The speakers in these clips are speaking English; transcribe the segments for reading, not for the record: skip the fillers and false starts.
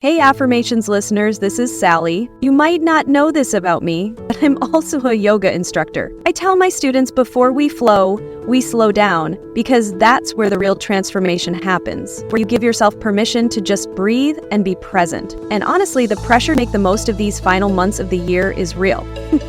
Hey Affirmations listeners, this is Sally. You might not know this about me, but I'm also a yoga instructor. I tell my students before we flow, we slow down, because that's where the real transformation happens, where you give yourself permission to just breathe and be present. And honestly, the pressure to make the most of these final months of the year is real.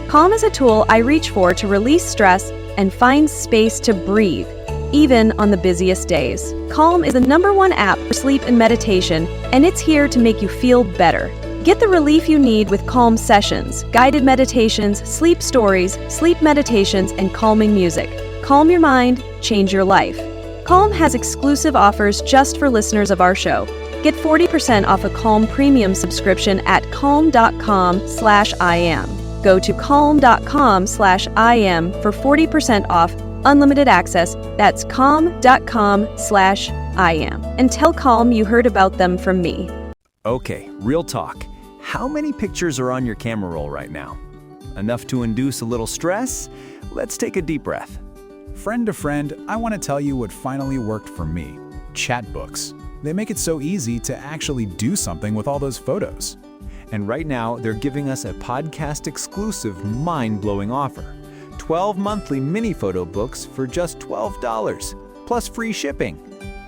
Calm is a tool I reach for to release stress and find space to breathe, even on the busiest days. Calm is the #1 app for sleep and meditation, and it's here to make you feel better. Get the relief you need with Calm sessions, guided meditations, sleep stories, sleep meditations, and calming music. Calm your mind, change your life. Calm has exclusive offers just for listeners of our show. Get 40% off a Calm premium subscription at calm.com/IM. Go to calm.com/IM for 40% off unlimited access. That's calm.com/IM. And tell Calm you heard about them from me. Okay, real talk. How many pictures are on your camera roll right now? Enough to induce a little stress? Let's take a deep breath. Friend to friend, I want to tell you what finally worked for me. Chat books. They make it so easy to actually do something with all those photos. And right now, they're giving us a podcast-exclusive, mind-blowing offer. 12 monthly mini photo books for just $12, plus free shipping.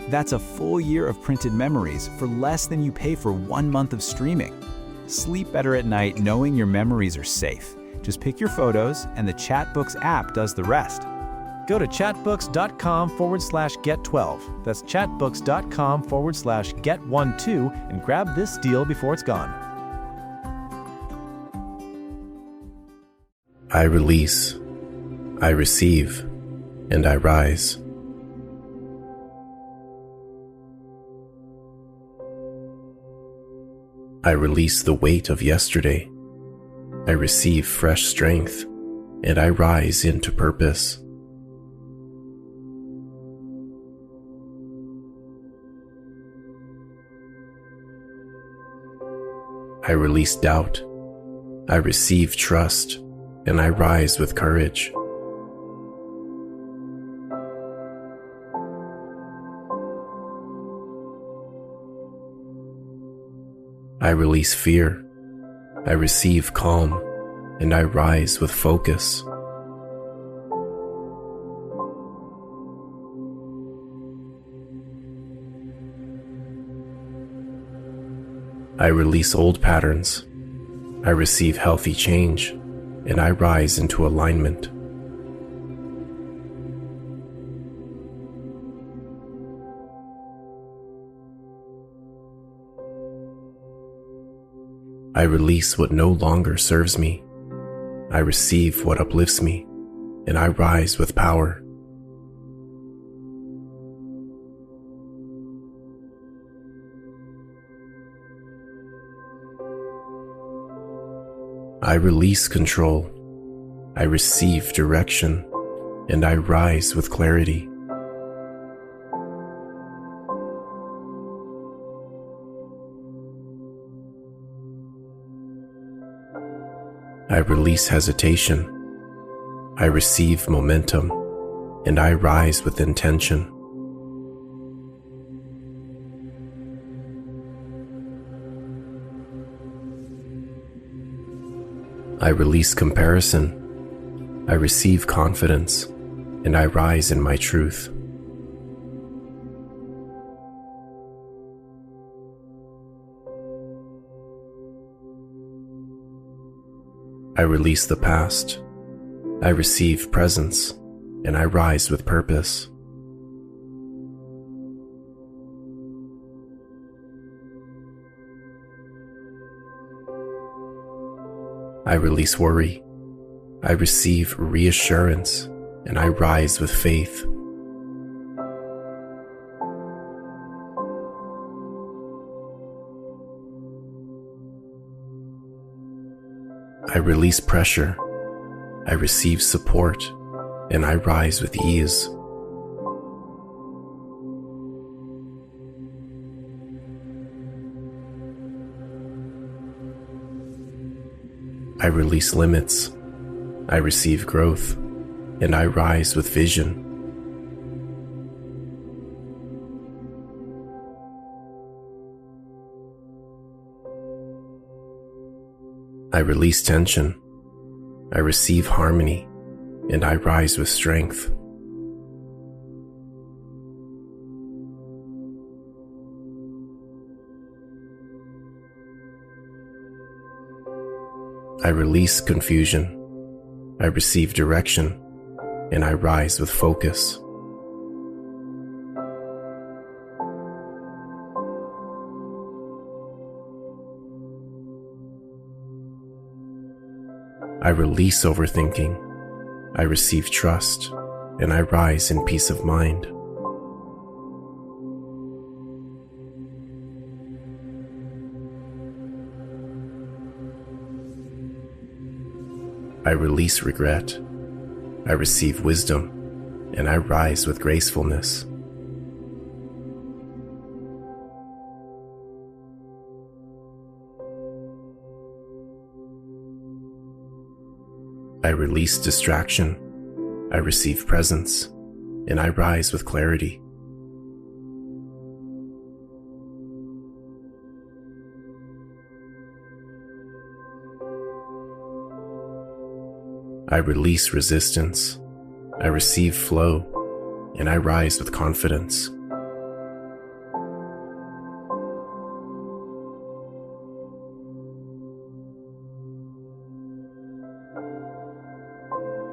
That's a full year of printed memories for less than you pay for 1 month of streaming. Sleep better at night knowing your memories are safe. Just pick your photos and the Chatbooks app does the rest. Go to chatbooks.com/get12. That's chatbooks.com/get12 and grab this deal before it's gone. I release, I receive, and I rise. I release the weight of yesterday. I receive fresh strength, and I rise into purpose. I release doubt. I receive trust, and I rise with courage. I release fear. I receive calm, and I rise with focus. I release old patterns. I receive healthy change, and I rise into alignment. I release what no longer serves me. I receive what uplifts me, and I rise with power. I release control. I receive direction, and I rise with clarity. I release hesitation. I receive momentum, and I rise with intention. I release comparison. I receive confidence, and I rise in my truth. I release the past. I receive presence, and I rise with purpose. I release worry. I receive reassurance, and I rise with faith. I release pressure. I receive support, and I rise with ease. I release limits. I receive growth, and I rise with vision. I release tension. I receive harmony, and I rise with strength. I release confusion. I receive direction, and I rise with focus. I release overthinking. I receive trust, and I rise in peace of mind. I release regret. I receive wisdom, and I rise with gracefulness. I release distraction. I receive presence, and I rise with clarity. I release resistance. I receive flow, and I rise with confidence.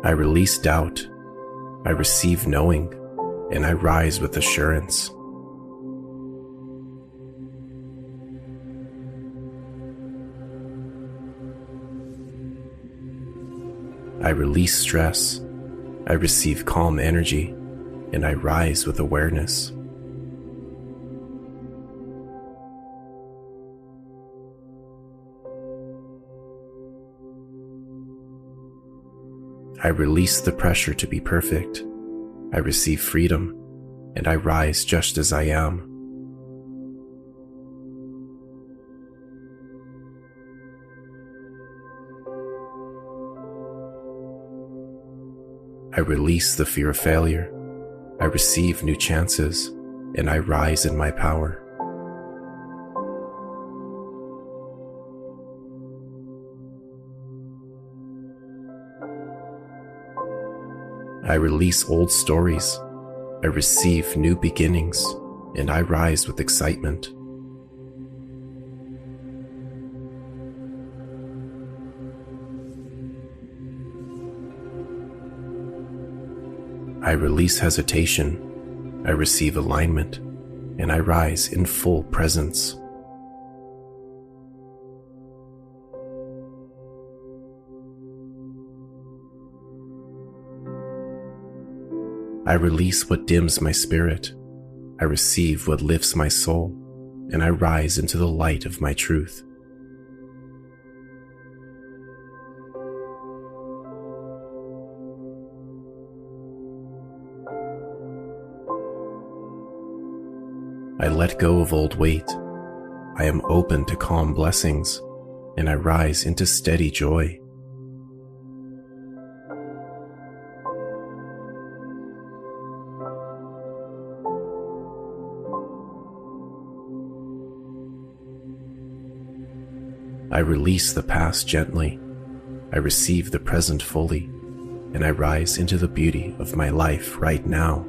I release doubt. I receive knowing, and I rise with assurance. I release stress. I receive calm energy, and I rise with awareness. I release the pressure to be perfect. I receive freedom, and I rise just as I am. I release the fear of failure. I receive new chances, and I rise in my power. I release old stories. I receive new beginnings, and I rise with excitement. I release hesitation. I receive alignment, and I rise in full presence. I release what dims my spirit. I receive what lifts my soul, and I rise into the light of my truth. I let go of old weight. I am open to calm blessings, and I rise into steady joy. I release the past gently. I receive the present fully, and I rise into the beauty of my life right now.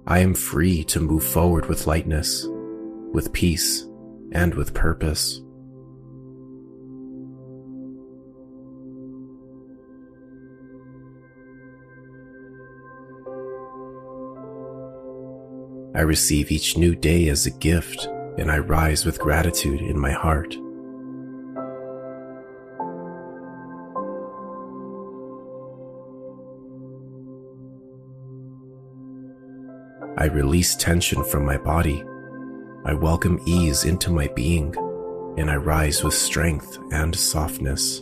I am free to move forward with lightness, with peace, and with purpose. I receive each new day as a gift, and I rise with gratitude in my heart. I release tension from my body. I welcome ease into my being, and I rise with strength and softness.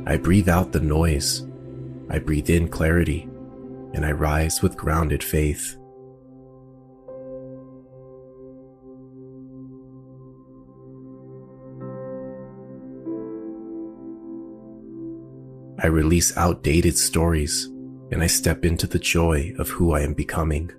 I breathe out the noise. I breathe in clarity, and I rise with grounded faith. I release outdated stories, and I step into the joy of who I am becoming.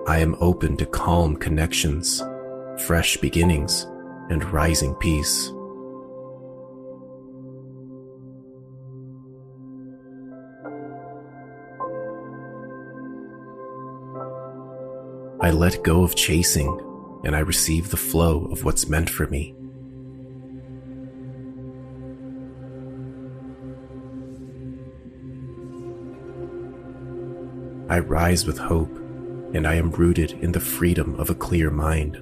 I am open to calm connections, fresh beginnings, and rising peace. I let go of chasing, and I receive the flow of what's meant for me. I rise with hope, and I am rooted in the freedom of a clear mind.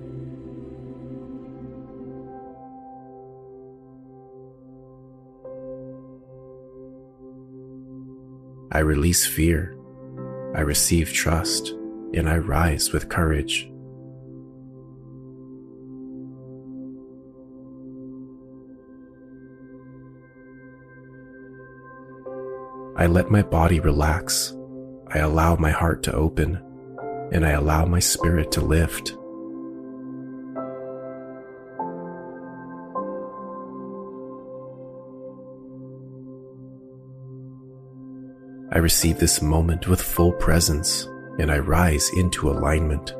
I release fear, I receive trust, and I rise with courage. I let my body relax, I allow my heart to open, and I allow my spirit to lift. I receive this moment with full presence, and I rise into alignment.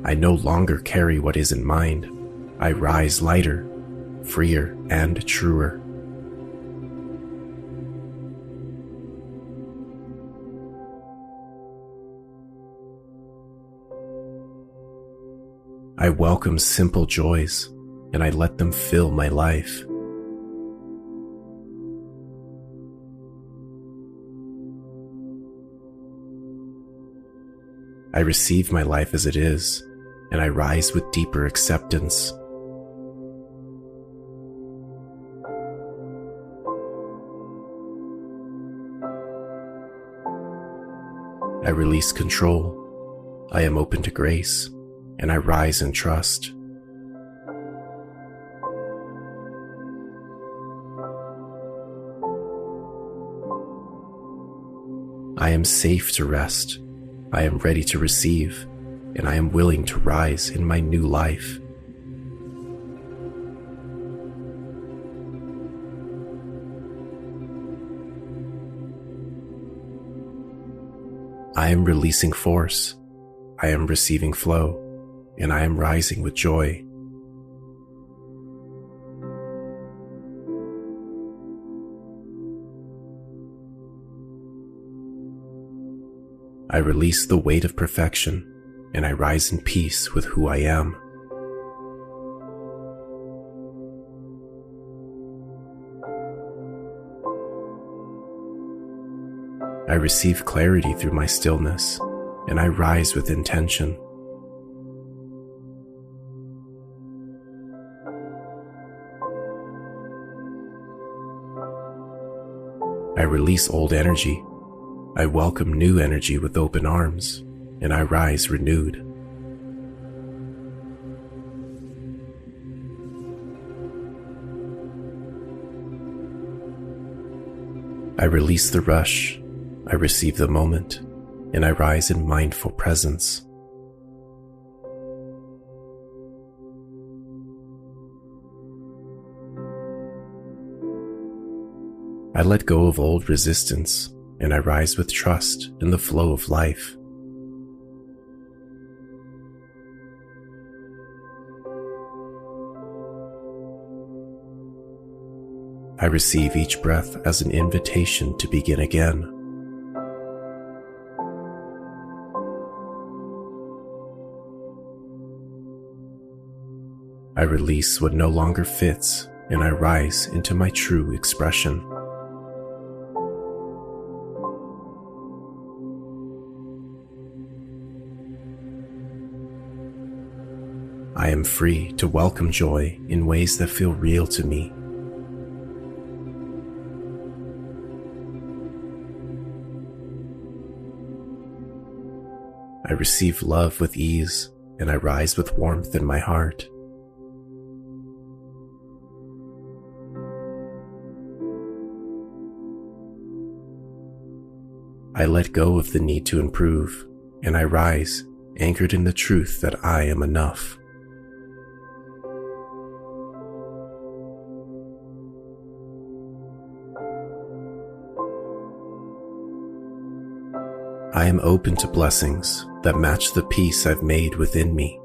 I no longer carry what isn't mine. I rise lighter, freer, and truer. I welcome simple joys, and I let them fill my life. I receive my life as it is, and I rise with deeper acceptance. I release control, I am open to grace, and I rise in trust. I am safe to rest, I am ready to receive, and I am willing to rise in my new life. I am releasing force, I am receiving flow, and I am rising with joy. I release the weight of perfection, and I rise in peace with who I am. I receive clarity through my stillness, and I rise with intention. I release old energy. I welcome new energy with open arms, and I rise renewed. I release the rush, I receive the moment, and I rise in mindful presence. I let go of old resistance, and I rise with trust in the flow of life. I receive each breath as an invitation to begin again. I release what no longer fits, and I rise into my true expression. I am free to welcome joy in ways that feel real to me. I receive love with ease, and I rise with warmth in my heart. I let go of the need to improve, and I rise, anchored in the truth that I am enough. I am open to blessings that match the peace I've made within me.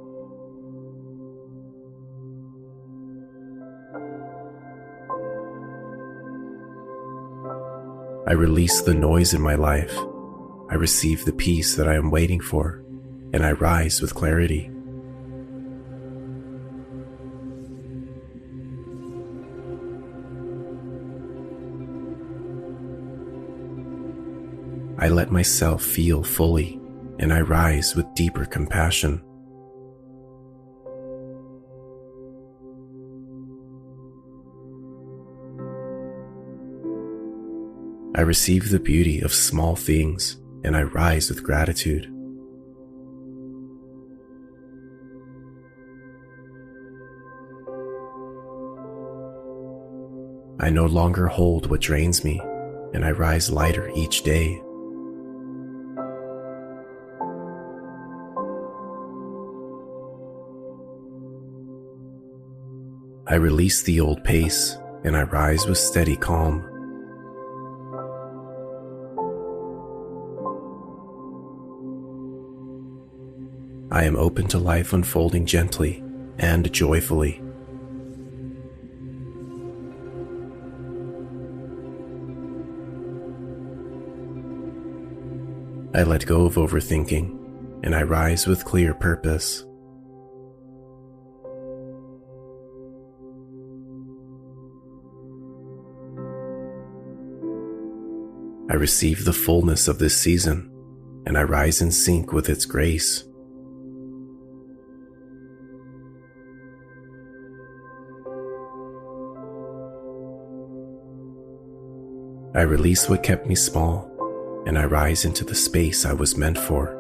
I release the noise in my life. I receive the peace that I am waiting for, and I rise with clarity. I let myself feel fully, and I rise with deeper compassion. I receive the beauty of small things, and I rise with gratitude. I no longer hold what drains me, and I rise lighter each day. I release the old pace, and I rise with steady calm. I am open to life unfolding gently and joyfully. I let go of overthinking, and I rise with clear purpose. I receive the fullness of this season, and I rise in sync with its grace. I release what kept me small, and I rise into the space I was meant for.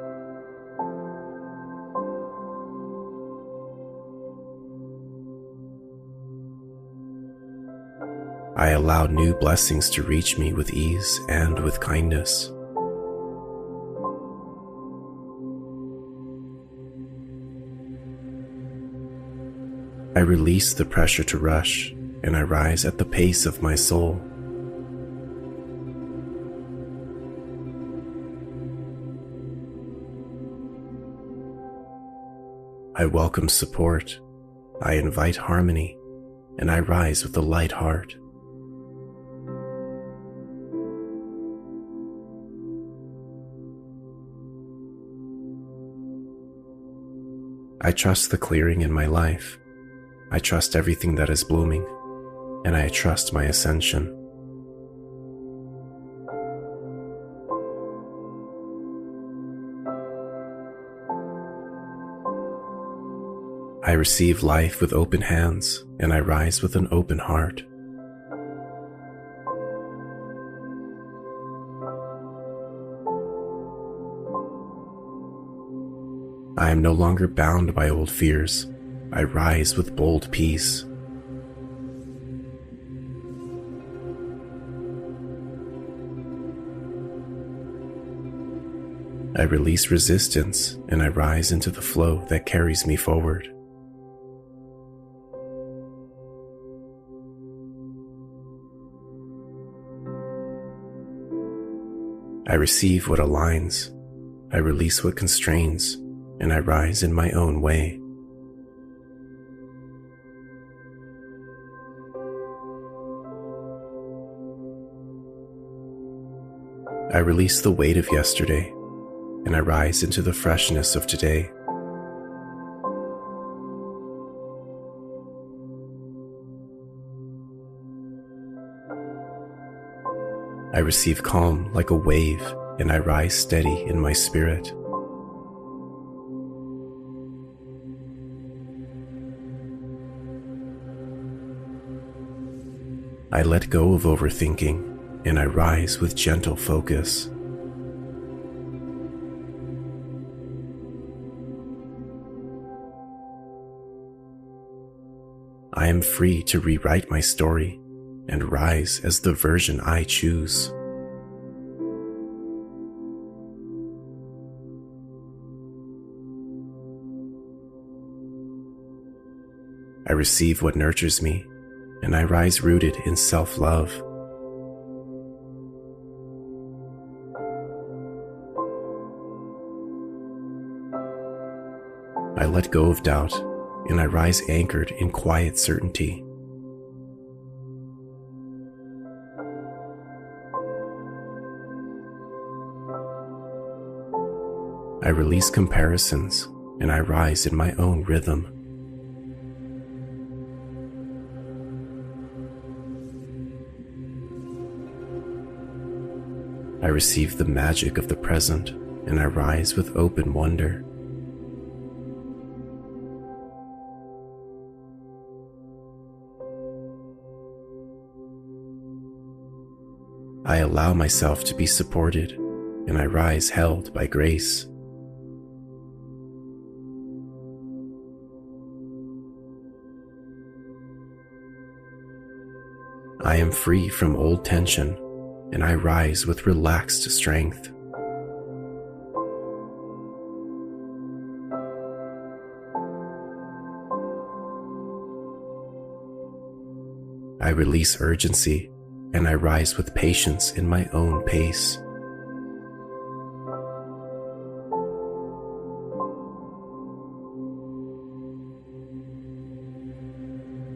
I allow new blessings to reach me with ease and with kindness. I release the pressure to rush, and I rise at the pace of my soul. I welcome support, I invite harmony, and I rise with a light heart. I trust the clearing in my life. I trust everything that is blooming, and I trust my ascension. I receive life with open hands, and I rise with an open heart. I am no longer bound by old fears. I rise with bold peace. I release resistance, and I rise into the flow that carries me forward. I receive what aligns, I release what constrains, and I rise in my own way. I release the weight of yesterday, and I rise into the freshness of today. I receive calm like a wave, and I rise steady in my spirit. I let go of overthinking, and I rise with gentle focus. I am free to rewrite my story and rise as the version I choose. I receive what nurtures me, and I rise rooted in self-love. I let go of doubt, and I rise anchored in quiet certainty. I release comparisons, and I rise in my own rhythm. I receive the magic of the present, and I rise with open wonder. I allow myself to be supported, and I rise held by grace. I am free from old tension, and I rise with relaxed strength. I release urgency, and I rise with patience in my own pace.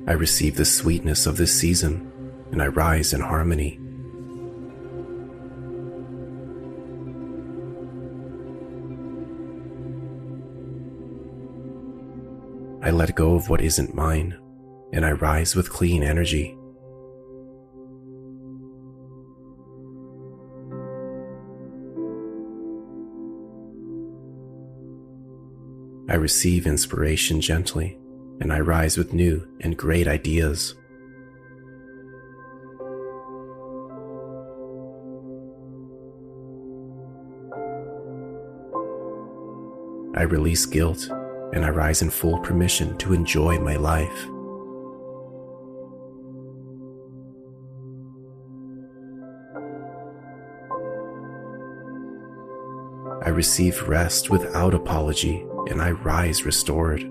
I receive the sweetness of this season, and I rise in harmony. I let go of what isn't mine, and I rise with clean energy. I receive inspiration gently, and I rise with new and great ideas. I release guilt, and I rise in full permission to enjoy my life. I receive rest without apology, and I rise restored.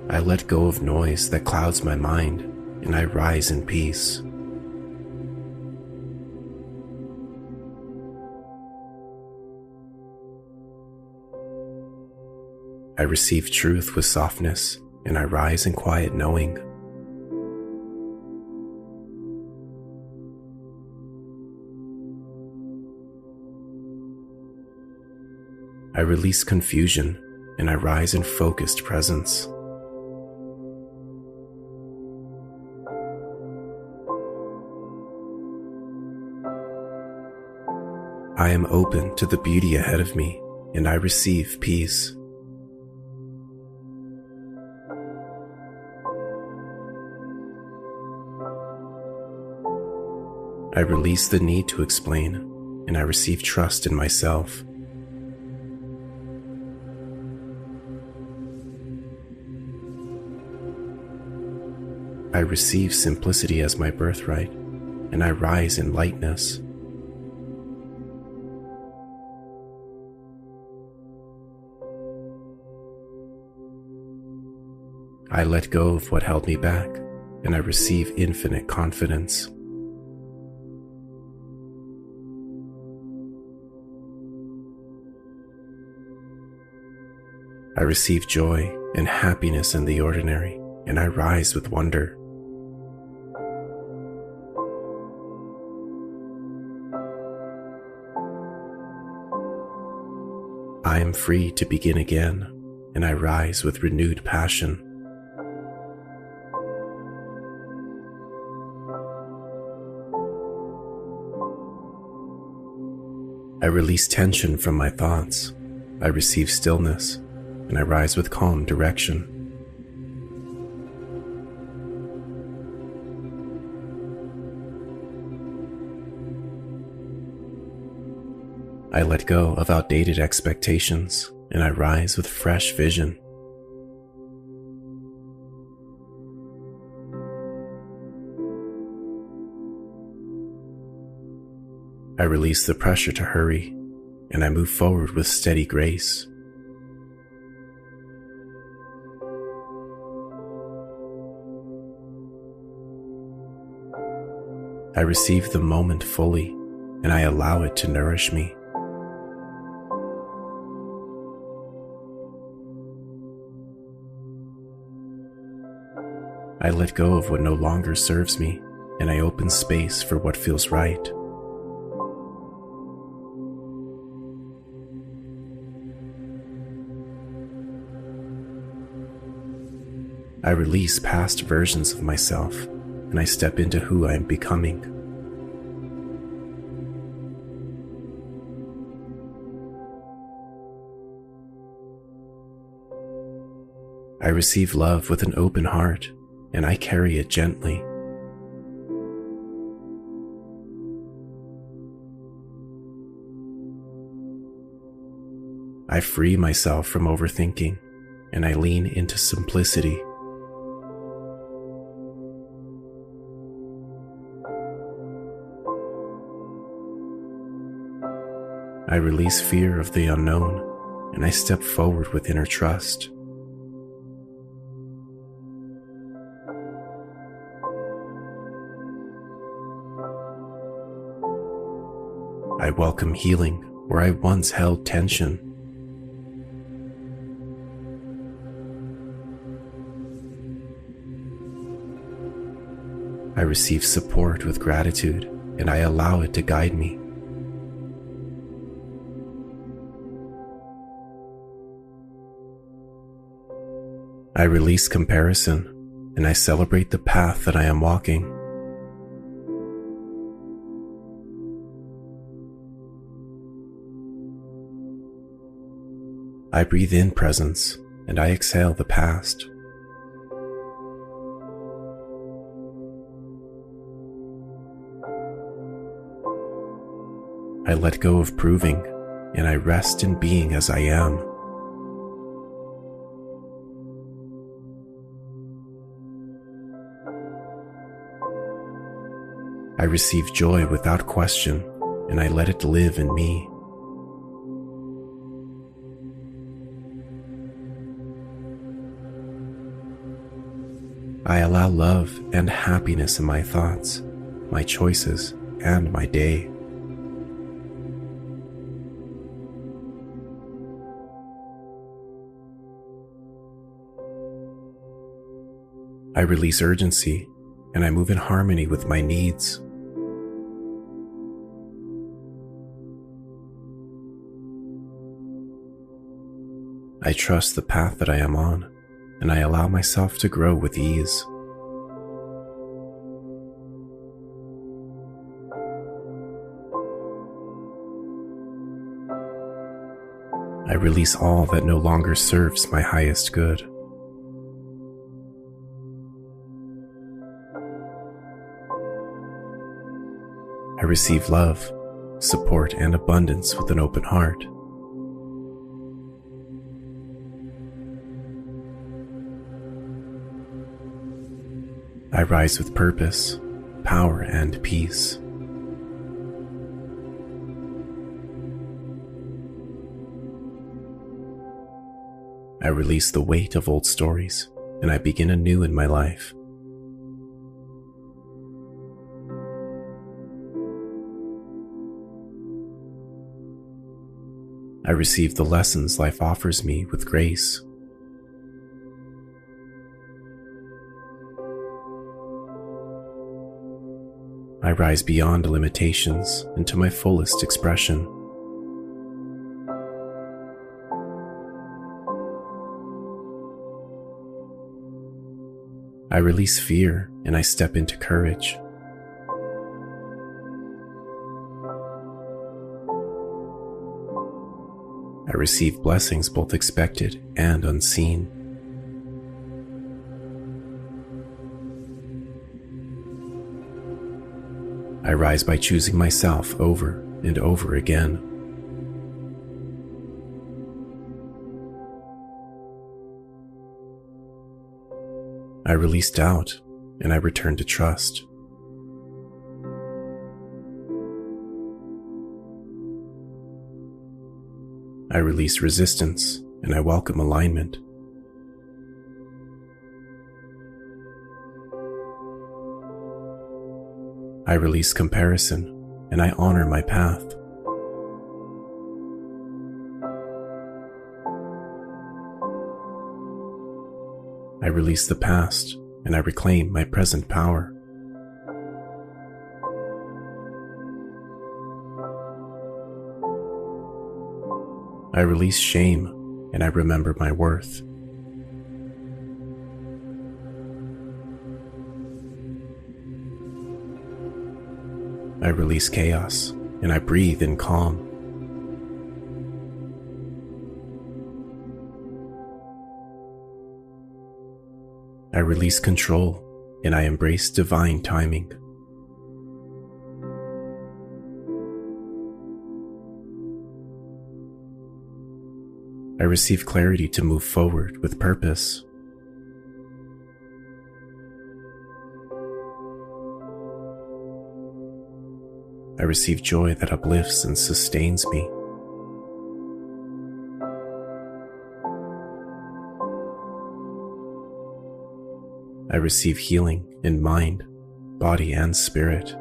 I let go of noise that clouds my mind, and I rise in peace. I receive truth with softness, and I rise in quiet knowing. I release confusion, and I rise in focused presence. I am open to the beauty ahead of me, and I receive peace. I release the need to explain, and I receive trust in myself. I receive simplicity as my birthright, and I rise in lightness. I let go of what held me back, and I receive infinite confidence. I receive joy and happiness in the ordinary, and I rise with wonder. I am free to begin again, and I rise with renewed passion. I release tension from my thoughts. I receive stillness, and I rise with calm direction. I let go of outdated expectations, and I rise with fresh vision. I release the pressure to hurry, and I move forward with steady grace. I receive the moment fully, and I allow it to nourish me. I let go of what no longer serves me, and I open space for what feels right. I release past versions of myself, and I step into who I am becoming. I receive love with an open heart, and I carry it gently. I free myself from overthinking, and I lean into simplicity. I release fear of the unknown, and I step forward with inner trust. I welcome healing where I once held tension. I receive support with gratitude, and I allow it to guide me. I release comparison, and I celebrate the path that I am walking. I breathe in presence, and I exhale the past. I let go of proving, and I rest in being as I am. I receive joy without question, and I let it live in me. I allow love and happiness in my thoughts, my choices, and my day. I release urgency, and I move in harmony with my needs. I trust the path that I am on, and I allow myself to grow with ease. I release all that no longer serves my highest good. I receive love, support, and abundance with an open heart. I rise with purpose, power, and peace. I release the weight of old stories, and I begin anew in my life. I receive the lessons life offers me with grace. I rise beyond limitations into my fullest expression. I release fear and I step into courage. I receive blessings both expected and unseen. I rise by choosing myself over and over again. I release doubt and I return to trust. I release resistance and I welcome alignment. I release comparison and I honor my path. I release the past and I reclaim my present power. I release shame and I remember my worth. I release chaos and I breathe in calm. I release control and I embrace divine timing. I receive clarity to move forward with purpose. I receive joy that uplifts and sustains me. I receive healing in mind, body, and spirit.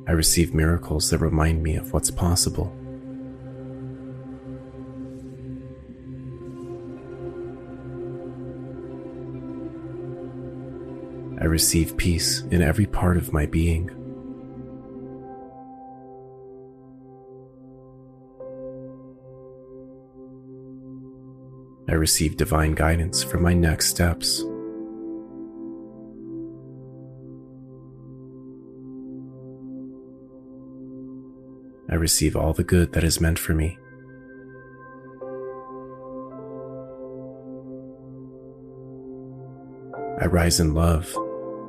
I receive miracles that remind me of what's possible. I receive peace in every part of my being. I receive divine guidance for my next steps. I receive all the good that is meant for me. I rise in love,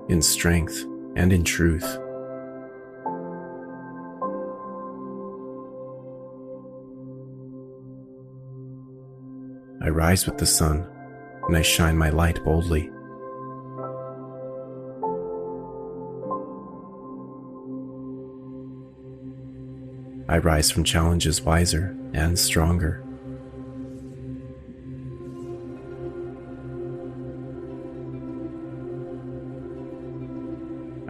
in strength, and in truth. I rise with the sun, and I shine my light boldly. I rise from challenges wiser and stronger.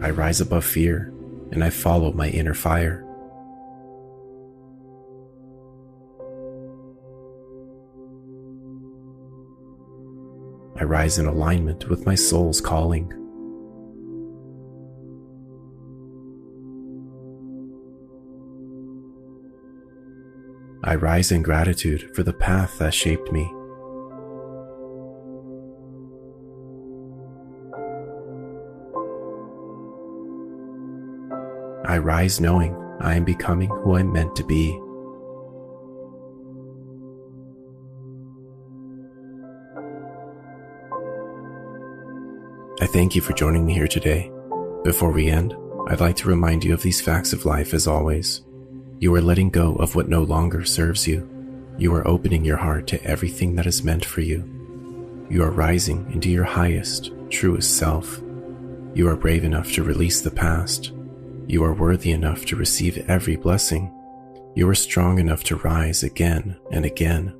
I rise above fear, and I follow my inner fire. I rise in alignment with my soul's calling. I rise in gratitude for the path that shaped me. I rise knowing I am becoming who I'm meant to be. I thank you for joining me here today. Before we end, I'd like to remind you of these facts of life as always. You are letting go of what no longer serves you. You are opening your heart to everything that is meant for you. You are rising into your highest, truest self. You are brave enough to release the past. You are worthy enough to receive every blessing. You are strong enough to rise again and again.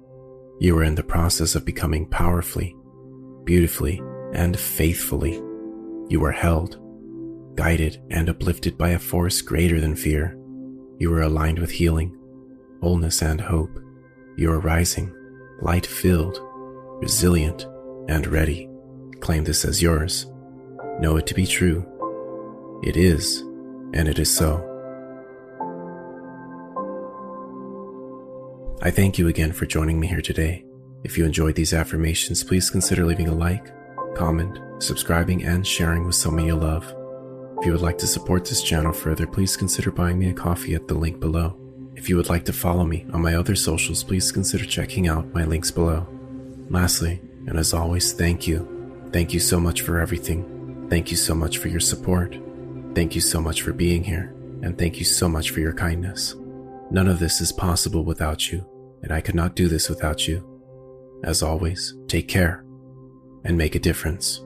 You are in the process of becoming powerfully, beautifully, and faithfully. You are held, guided, and uplifted by a force greater than fear. You are aligned with healing, wholeness, and hope. You are rising, light-filled, resilient, and ready. Claim this as yours. Know it to be true. It is, and it is so. I thank you again for joining me here today. If you enjoyed these affirmations, please consider leaving a like, comment, subscribing, and sharing with someone you love. If you would like to support this channel further, please consider buying me a coffee at the link below. If you would like to follow me on my other socials, please consider checking out my links below. Lastly, and as always, thank you. Thank you so much for everything. Thank you so much for your support. Thank you so much for being here, and thank you so much for your kindness. None of this is possible without you, and I could not do this without you. As always, take care and make a difference.